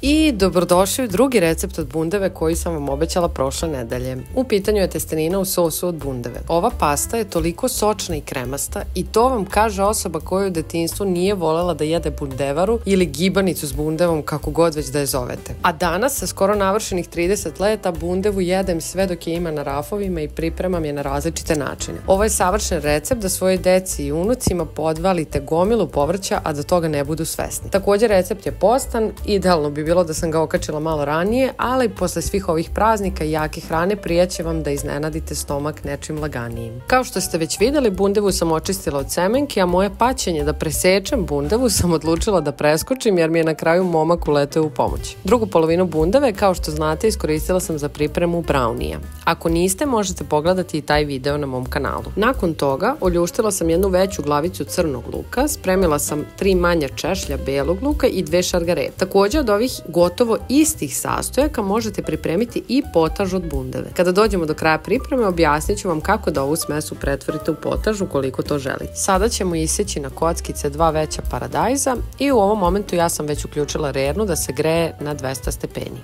I dobrodošli u drugi recept od bundeve koji sam vam obećala prošle nedelje. U pitanju je testenina u sosu od bundeve. Ova pasta je toliko sočna i kremasta i to vam kaže osoba koja u detinjstvu nije volela da jede bundevaru ili gibanicu s bundevom, kako god već da je zovete. A danas sa skoro navršenih 30 leta bundevu jedem sve dok je ima na rafovima i pripremam je na različite načine. Ovo je savršen recept da svoje deci i unucima podvalite gomilu povrća, a da toga ne budu svesni. Također recept je postan, idealno bi bilo da sam ga okačila malo ranije, ali posle svih ovih praznika i jake hrane prijeće vam da iznenadite stomak nečim laganijim. Kao što ste već videli, bundevu sam očistila od semenki, a moje paćenje da presečem bundevu sam odlučila da preskočim jer mi je na kraju momak uleteo u pomoć. Drugu polovinu bundeve, kao što znate, iskoristila sam za pripremu braunija. Ako niste, možete pogledati i taj video na mom kanalu. Nakon toga oljuštila sam jednu veću glavicu crnog luka, spremila sam 3 manja češlja belog luka i 2 šargarepe. Također od ovih gotovo istih sastojaka možete pripremiti i potaž od bundeve. Kada dođemo do kraja pripreme, objasnit ću vam kako da ovu smesu pretvorite u potaž ukoliko to želite. Sada ćemo iseći na kockice 2 veća paradajza i u ovom momentu ja sam već uključila rernu da se greje na 200 stepeni.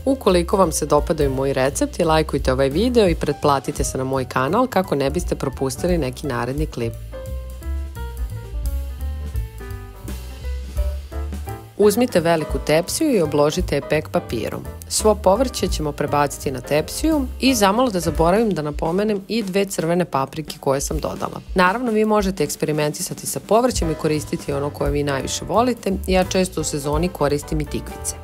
Ukoliko vam se dopadaju moji recepti, lajkujte ovaj video i pretplatite se na moj kanal kako ne biste propustili neki naredni klip. Uzmite veliku tepsiju i obložite je pek papirom. Svo povrće ćemo prebaciti na tepsiju i zamalo da zaboravim da napomenem i 2 crvene paprike koje sam dodala. Naravno, vi možete eksperimentisati sa povrćem i koristiti ono koje vi najviše volite. Ja često u sezoni koristim i tikvice.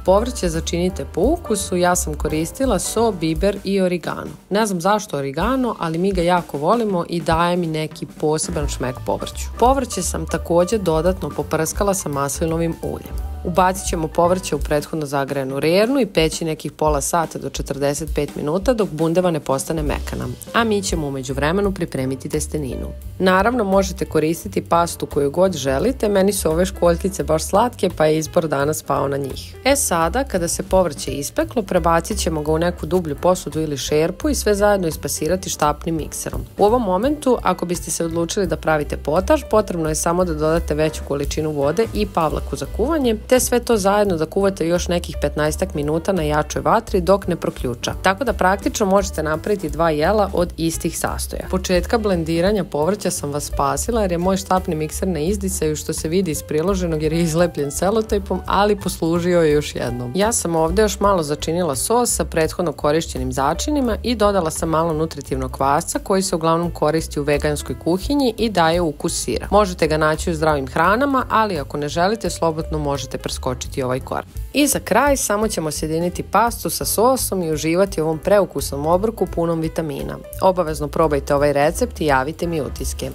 Povrće začinite po ukusu, ja sam koristila so, biber i origano. Ne znam zašto origano, ali mi ga jako volimo i daje mi neki poseban šmek povrću. Povrće sam također dodatno poprskala sa maslinovim uljem. Ubacit ćemo povrće u prethodno zagrejanu rernu i peći nekih pola sata do 45 minuta dok bundeva ne postane mekana, a mi ćemo u međuvremenu pripremiti testeninu. Naravno, možete koristiti pastu koju god želite, meni su ove školjkice baš slatke pa je izbor danas pao na njih. Sada, kada se povrće ispeklo, prebacit ćemo ga u neku dublju posudu ili šerpu i sve zajedno ispasirati štapnim mikserom. U ovom momentu, ako biste se odlučili da pravite potaž, potrebno je samo da dodate veću količinu vode i pavlaku za kuvanje, te sve to zajedno da kuvate još nekih 15 minuta na jačoj vatri dok ne proključa. Tako da praktično možete napraviti 2 jela od istih sastoja. Početka blendiranja povrća sam vas spasila jer je moj štapni mikser na izdisaju, što se vidi iz priloženog jer je izlepljen selotejpom, ali poslužio je još jednom. Ja sam ovdje još malo začinila sos sa prethodno korišćenim začinima i dodala sam malo nutritivnog kvasca koji se uglavnom koristi u veganskoj kuhinji i daje ukus sira. Možete ga naći u zdravim hranama, ali ako ne želite, slobodno možete preskočiti ovaj korak. I za kraj samo ćemo sjediniti pastu sa sosom i uživati u ovom preukusnom obroku punom vitamina. Obavezno probajte ovaj recept i javite mi utiske.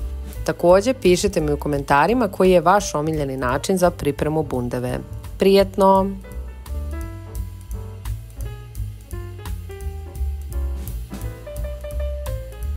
Također pišite mi u komentarima koji je vaš omiljeni način za pripremu bundeve. Prijetno!